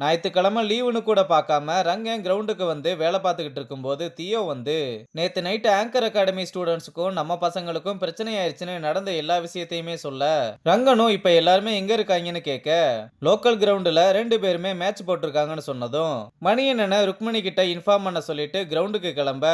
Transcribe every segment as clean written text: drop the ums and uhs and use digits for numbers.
ஞாயித்துக்கிழமை லீவுன்னு கூட பார்க்காம ரங்கன் கிரவுண்டுக்கு வந்து வேலை பார்த்துக்கிட்டு இருக்கும்போது தியோ வந்து நேத்து நைட் ஆங்கர் அகாடமி ஸ்டூடெண்ட்ஸுக்கும் நம்ம பசங்களுக்கும் பிரச்சனை ஆயிடுச்சுன்னு நடந்த எல்லா விஷயத்தையுமே சொல்ல ரங்கனும் இப்ப எல்லாருமே எங்க இருக்காங்கன்னு கேட்க லோக்கல் கிரவுண்டுல ரெண்டு பேருமே மேட்ச் போட்டிருக்காங்கன்னு சொன்னதும் மணி என்னன்னு ருக்மணி கிட்ட இன்ஃபார்ம் பண்ண சொல்லிட்டு கிரவுண்டுக்கு கிளம்ப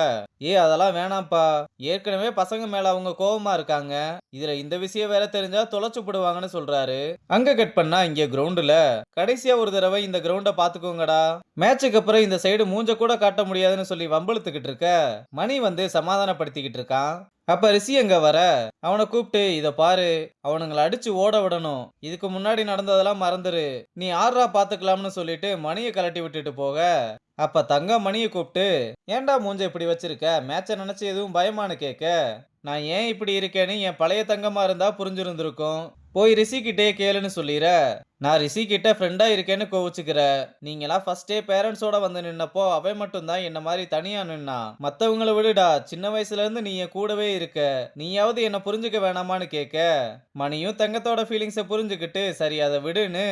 அதெல்லாம் வேணாம்ப்பா, ஏற்கனவே பசங்க மேல அவங்க கோவமா இருக்காங்க, இதுல இந்த விஷயம் வேற தெரிஞ்சா தொலைச்சு போடுவாங்கன்னு சொல்றாரு. அங்க கட் பண்ணா இங்க கிரவுண்டுல கடைசியா ஒரு தடவை இந்த கிரவுண்ட பாத்துக்கோங்கடா, மேட்சுக்கு அப்புறம் இந்த சைடு மூஞ்ச கூட காட்ட முடியாதுன்னு சொல்லி வம்பிழுத்துக்கிட்டு இருக்க மணி வந்து சமாதானப்படுத்திக்கிட்டு இருக்கான். அப்ப ரிஷி அங்க வர அவனை கூப்பிட்டு இத பாரு, அவனுங்களை அடிச்சு ஓட விடணும், இதுக்கு முன்னாடி நடந்ததெல்லாம் மறந்துரு, நீ ஆடுறா பாத்துக்கலாம்னு சொல்லிட்டு மணியை கலட்டி விட்டுட்டு போக அப்ப தங்கம் மணியை கூப்பிட்டு ஏன்டா மூஞ்ச இப்படி வச்சிருக்க, மேட்ச நினைச்சு எதுவும் பயமானு கேட்க நான் ஏன் இப்படி இருக்கேன்னு என் பழைய தங்கமா இருந்தா புரிஞ்சிருந்திருக்கும், போய் ரிஷி கிட்டே கேளுன்னு சொல்லிற, நான் ரிஷி கிட்ட ஃப்ரெண்டா இருக்கேன்னு கோவிச்சுக்கிற, நீங்களாம் ஃபர்ஸ்டே பேரண்ட்ஸோட வந்து நின்னப்போ அவன் மட்டும் தான் என்ன மாதிரி தனியா நின்னா, மத்தவங்கள விடுடா, சின்ன வயசுல இருந்து நீ என் கூடவே இருக்க, நீயாவது என்ன புரிஞ்சுக்க வேணாமான்னு கேட்க மணியும் தங்கத்தோட ஃபீலிங்ஸை புரிஞ்சுக்கிட்டு சரி அதை விடுன்னு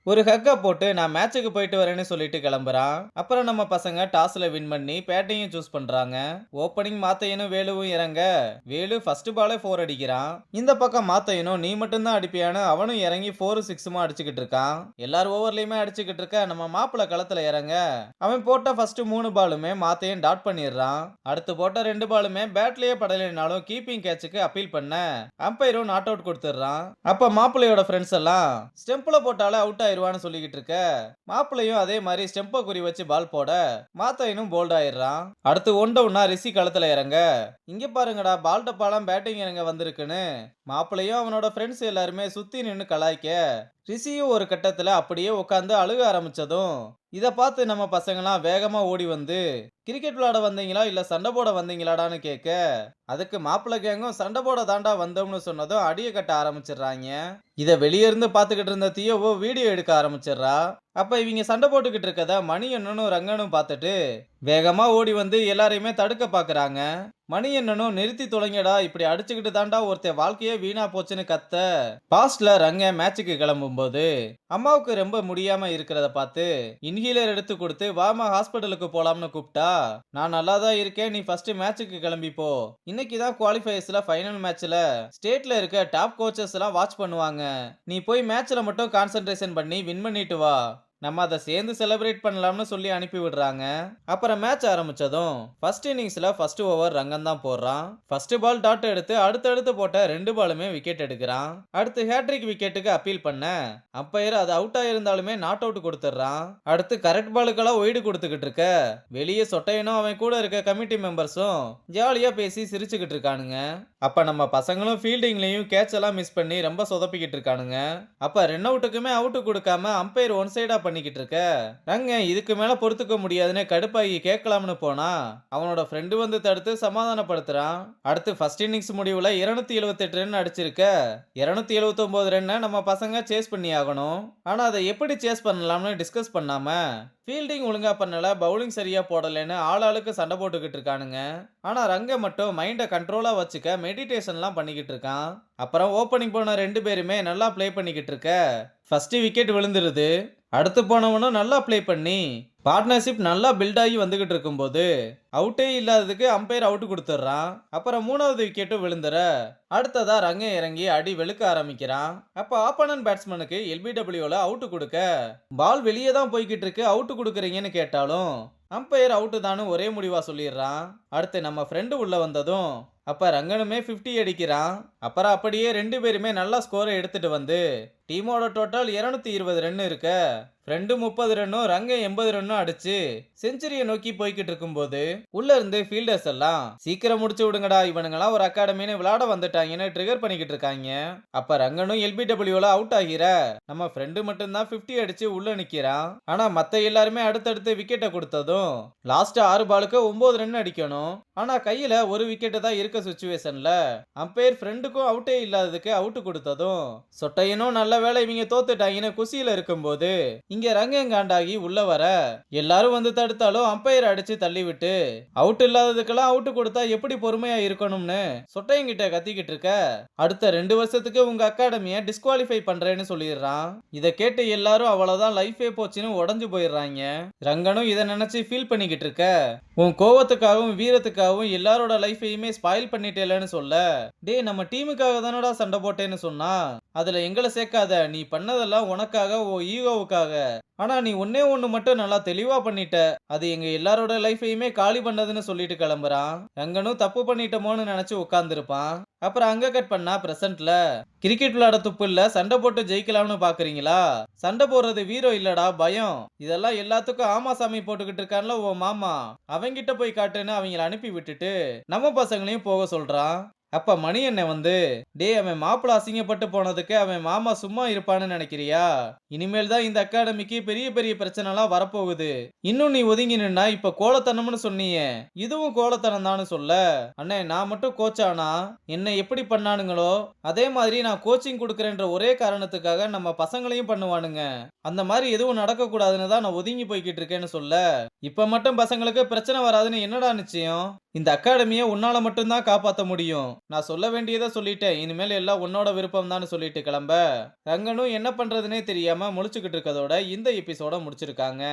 ஒரு ஹக்க போட்டு நான் மேட்சுக்கு போயிட்டு வரேன்னு சொல்லிட்டு கிளம்புறான். அப்புறம் நம்ம பசங்க டாஸ்ல வின் பண்ணி பேட்டையும் சூஸ் பண்றாங்க. ஓப்பனிங் மாத்தையனும் வேலுவும் இறங்க வேலு ஃபர்ஸ்ட் பாலே 4 அடிக்கிறான். இந்த பக்கம் மாத்தையனும் நீ மட்டும் தான் அடிப்பியானு அவனும் இறங்கி 4 6 அடிச்சுக்கிட்டு இருக்கான். எல்லாரும் ஓவர்லயுமே அடிச்சுக்கிட்டு இருக்க நம்ம மாப்பிள்ள களத்துல இறங்க அவன் போட்ட ஃபர்ஸ்ட் 3 பாலுமே மாத்தையன் டாட் பண்ணிடுறான். அடுத்து போட்ட 2 பாலுமே பேட்லயே படலைனாலும் கீப்பிங் கேட்சுக்கு அப்பீல் பண்ண அம்பையரும் நாட் அவுட் கொடுத்துடுறான். அப்ப மாப்பிள்ளையோட ஃப்ரெண்ட்ஸ் எல்லாம் ஸ்டெம்ப்ல போட்டாலே அவுட் ஆயிருவான்னு சொல்லிக்கிட்டு இருக்க மாப்பிள்ளையும் அதே மாதிரி ஸ்டெம்ப குறி வச்சு பால் போட மாத்தையனும் போல்ட் ஆயிடுறான். அடுத்து ஒன் டவுன்னா ரிஷி களத்துல இறங்க இங்க பாருங்கடா பால் டப்பாலாம் பேட்டிங் இறங்க வந்திருக்குன்னு மாப்பிள்ளையும் அவனோட ஃப்ரெண்ட்ஸ் எல்லாருமே சுத்தி நின்னு கலாய்க்க ரிஷியும் ஒரு கட்டத்துல அப்படியே உட்காந்து அழுக ஆரம்பிச்சதும் இத பார்த்து நம்ம பசங்களாம் வேகமா ஓடி வந்து கிரிக்கெட் விளையாட வந்தீங்களா இல்ல சண்டை போட வந்தீங்களாடான்னு கேட்க அதுக்கு மாப்பிள்ளை கேங்கும் சண்டை போட தாண்டா வந்தோம்னு சொன்னதும் அடியை கட்ட ஆரம்பிச்சிடுறாங்க. இத வெளியே இருந்து பாத்துக்கிட்டு இருந்த தியோவோ வீடியோ எடுக்க ஆரம்பிச்சிடுறா. அப்ப இவங்க சண்டை போட்டுக்கிட்டு இருக்கத மணி அண்ணனும் ரங்கனும் பார்த்துட்டு வேகமா ஓடி வந்து எல்லாரையுமே தடுக்க பாக்குறாங்க. மணி அண்ணனும் நிறுத்தி தொலைங்கடா, இப்படி அடிச்சுக்கிட்டு தாண்டா ஒருத்த வாழ்க்கையே வீணா போச்சுன்னு கத்த பாஸ்ட்ல ரங்க மேட்சுக்கு கிளம்பும் போது அம்மாவுக்கு ரொம்ப முடியாம இருக்கிறத பார்த்து இன்ஹீலர் எடுத்து கொடுத்து வாமா ஹாஸ்பிட்டலுக்கு போலாம்னு கூப்பிட்டா நான் நல்லா தான் இருக்கேன், நீ ஃபர்ஸ்ட் மேட்சுக்கு கிளம்பி போ, இன்னைக்கு தான் குவாலிஃபயர்ஸ்ல ஃபைனல் மேட்ச்ல ஸ்டேட்ல இருக்க டாப் கோச்சஸ் எல்லாம் வாட்ச் பண்ணுவாங்க, நீ போய் மேட்ச்ல மட்டும் கான்சென்ட்ரேஷன் பண்ணி வின் பண்ணிட்டு வா, நம்ம அதை சேர்ந்து செலிப்ரேட் பண்ணலாம்னு சொல்லி அனுப்பி விடுறாங்க. அப்புறம் மேட்ச் ஆரம்பிச்சதும் ஃபர்ஸ்ட் இன்னிங்ஸ்ல ஃபர்ஸ்ட் ஓவர் ரங்கன் தான் போடுறான். ஃபர்ஸ்ட் பால் டாட் எடுத்து அடுத்தடுத்து போட்ட 2 பாலுமே விக்கெட் எடுக்கிறான். அடுத்து ஹேட்ரிக் விக்கெட்டுக்கு அப்பீல் பண்ண அம்பையர் அது அவுட் ஆயிருந்தாலுமே நாட் அவுட் கொடுத்துறான். அடுத்து கரெக்ட் பாலுக்கெல்லாம் ஒய்டு கொடுத்துக்கிட்டு இருக்க வெளியே சொட்டையனும் அவன் கூட இருக்க கமிட்டி மெம்பர்ஸும் ஜாலியா பேசி சிரிச்சுக்கிட்டு இருக்கானுங்க. அப்ப நம்ம பசங்களும் ஃபீல்டிங்லயும் கேட்ச் எல்லாம் மிஸ் பண்ணி ரொம்ப சொதப்பிக்கிட்டு இருக்கானுங்க. அப்ப ரன் அவுட்டுக்குமே அவுட் கொடுக்காம அம்பையர் ஒன் சைடா பண்ணிக்கிட்டு இருக்க ரங்க இதுக்கு மேல பொறுத்துக்க முடியாதுன்னு கடுப்பாகி கேட்கலாம்னு போனா அவனோட ஃப்ரெண்டு வந்து தடுத்து சமாதானப்படுத்துறான். அடுத்து ஃபர்ஸ்ட் இன்னிங்ஸ் முடிவுல 278 ரன் அடிச்சிருக்க 279 ரன் நம்ம பசங்க சேஸ் பண்ணி ஆகணும். ஆனா அதை எப்படி சேஸ் பண்ணலாம்னு டிஸ்கஸ் பண்ணாம ஃபீல்டிங் ஒழுங்கா பண்ணல, பவுலிங் சரியா போடலன்னு ஆளாளுக்கு சண்டை போட்டுக்கிட்டு இருக்கானுங்க. ஆனா ரங்க மட்டும் மைண்ட கண்ட்ரோலா வச்சுக்க மெடிடேஷன்லாம் பண்ணிக்கிட்டு இருக்கான். அப்புறம் ஓப்பனிங் போன 2 பேருமே நல்லா ப்ளே பண்ணிக்கிட்டு இருக்க ஃபர்ஸ்ட் விக்கெட் விழுந்துருது. அடுத்து போனவனும் நல்லா ப்ளே பண்ணி பார்ட்னர்ஷிப் நல்லா பில்ட் ஆகி வந்துகிட்டு இருக்கும்போது அவுட்டே இல்லாததுக்கு அம்பையர் அவுட் கொடுத்துட்றான். அப்புறம் 3வது விக்கெட்டும் விழுந்துற அடுத்ததா ரங்க இறங்கி அடி வெளுக்க ஆரம்பிக்கிறான். அப்ப ஆப்போனன்ட் பேட்ஸ்மேனுக்கு எல்பிடபிள்யூல அவுட் கொடுக்க பால் வெளியே தான் போய்கிட்டு இருக்கு, அவுட் கொடுக்குறீங்கன்னு கேட்டாலும் அம்பையர் அவுட்டு தானு ஒரே முடிவா சொல்லிடுறான். அடுத்து நம்ம ஃப்ரெண்டு உள்ள வந்ததும் அப்ப ரங்கனுமே 50 அடிக்கிறான். அப்புறம் அப்படியே 2 பேருமே நல்லா ஸ்கோரை எடுத்துட்டு வந்து டீமோட டோட்டல் 220 ரன் இருக்க ஃப்ரெண்டு 30 ரன்னும் ரங்க 80 ரன்னும் அடிச்சு செஞ்சுரியை நோக்கி போய்கிட்டு இருக்கும்போது உள்ள இருந்து ஃபீல்டர்ஸ் எல்லாம் சீக்கிரம் முடிச்சு விடுங்கடா, இவனுங்கெல்லாம் ஒரு அகாடமின்னு விளையாட வந்துட்டாங்கன்னு ட்ரிகர் பண்ணிக்கிட்டு இருக்காங்க. அப்ப ரங்கனும் எல்பிடபிள்யூல அவுட் ஆகிற நம்ம ஃப்ரெண்டு மட்டும்தான் 50 அடிச்சு உள்ள நிக்கிறான். ஆனா மத்த எல்லாருமே அடுத்தடுத்து விக்கெட்டை கொடுத்ததும் லாஸ்ட் 6 பாலுக்கு 9 ரன் அடிக்கணும். ஆனா கையில ஒரு விக்கெட் தான் இருக்க சுச்சுவேஷன்ல அம்பையர் ஃப்ரெண்டுக்கும் அவுட்டே இல்லாததுக்கு அவுட் கொடுத்ததும் சொட்டையனும் நல்லா வேளை இவங்க தோத்துட்டாங்கன்னு குசியில இருக்கும்போது இங்க ரங்கன் காண்டாகி உள்ள வர எல்லாரும் வந்து தடுத்தாலும் அம்பையர் அடிச்சு தள்ளி விட்டு அவுட் இல்லாததுக்கெல்லாம் அவுட் கொடுத்தா எப்படி பொறுமையா இருக்கணும்னு சொட்டையங்கிட்ட கத்திக்கிட்டு இருக்க அடுத்த 2 வருஷத்துக்கு உங்க அகாடமிய டிஸ்குவாலிஃபை பண்றேன்னு சொல்லிடுறான். இத கேட்டு எல்லாரும் அவ்வளவுதான் லைஃபே போச்சுன்னு உடஞ்சு போயிடுறாங்க. ரங்கனும் இதை நினைச்சு ஃபீல் பண்ணிக்கிட்டு இருக்க உன் கோவத்துக்காகவும் வீரத்துக்காகவும் எல்லாரோட லைஃபையுமே ஸ்பாயில் பண்ணிட்டேலன்னு சொல்ல டேய் நம்ம டீமுக்காக தானடா சண்டை போட்டேன்னு சொன்னா அதுல எங்களை சேர்க்காத, நீ பண்ணதெல்லாம் உனக்காக ஓ ஈகோவுக்காக. ஆனா நீ ஒன்னே ஒண்ணு மட்டும் நல்லா தெளிவா பண்ணிட்ட, அது எங்க எல்லாரோட லைஃபையுமே காலி பண்ணதுன்னு சொல்லிட்டு கிளம்புறான். ரங்கனும் தப்பு பண்ணிட்டோமோன்னு நினைச்சு உட்கார்ந்துருப்பான். அப்புறம் அங்க கட் பண்ணா பிரசன்ட்ல கிரிக்கெட் விளையாட துப்பு இல்ல, சண்டை போட்டு ஜெயிக்கலாம்னு பாக்குறீங்களா? சண்டை போடுறது வீரம் இல்லடா பயம். இதெல்லாம் எல்லாத்துக்கும் ஆமா சாமி போட்டுக்கிட்டு இருக்கான்ல ஓ மாமா, அவங்கிட்ட போய் காட்டுன்னு அவங்கள அனுப்பி விட்டுட்டு நம்ம பசங்களையும் போக சொல்றான். அப்ப மணி என்ன வந்து டேய் அவன் மாப்பிள அசிங்கப்பட்டு போனதுக்கு அவன் மாமா சும்மா இருப்பான்னு நினைக்கிறியா? இனிமேல் தான் இந்த அகாடமிக்கு பெரிய பெரிய பிரச்சனை எல்லாம் வரப்போகுது. இன்னும் நீ ஒதுங்கி நின்னா இப்ப கோலத்தனம்னு சொன்னீங்க, இதுவும் கோலத்தனம் தான்னு சொல்ல அண்ணே நான் மட்டும் கோச்சானா என்ன எப்படி பண்ணானுங்களோ அதே மாதிரி நான் கோச்சிங் கொடுக்கறேன்ற ஒரே காரணத்துக்காக நம்ம பசங்களையும் பண்ணுவானுங்க. அந்த மாதிரி எதுவும் நடக்க கூடாதுன்னு தான் நான் ஒதுங்கி போய்கிட்டு இருக்கேன்னு சொல்ல இப்ப மட்டும் பசங்களுக்கு பிரச்சனை வராதுன்னு என்னடா நிச்சயம்? இந்த அகாடமியை உன்னால மட்டும்தான் காப்பாற்ற முடியும். நான் சொல்ல வேண்டியதை சொல்லிட்டேன், இனிமேல் எல்லாம் உன்னோட விருப்பம் தான் சொல்லிட்டு கிளம்ப ரங்கனும் என்ன பண்றதுனே தெரியாம முழிச்சுக்கிட்டு இருக்கதோட இந்த எபிசோட முடிச்சிருக்காங்க.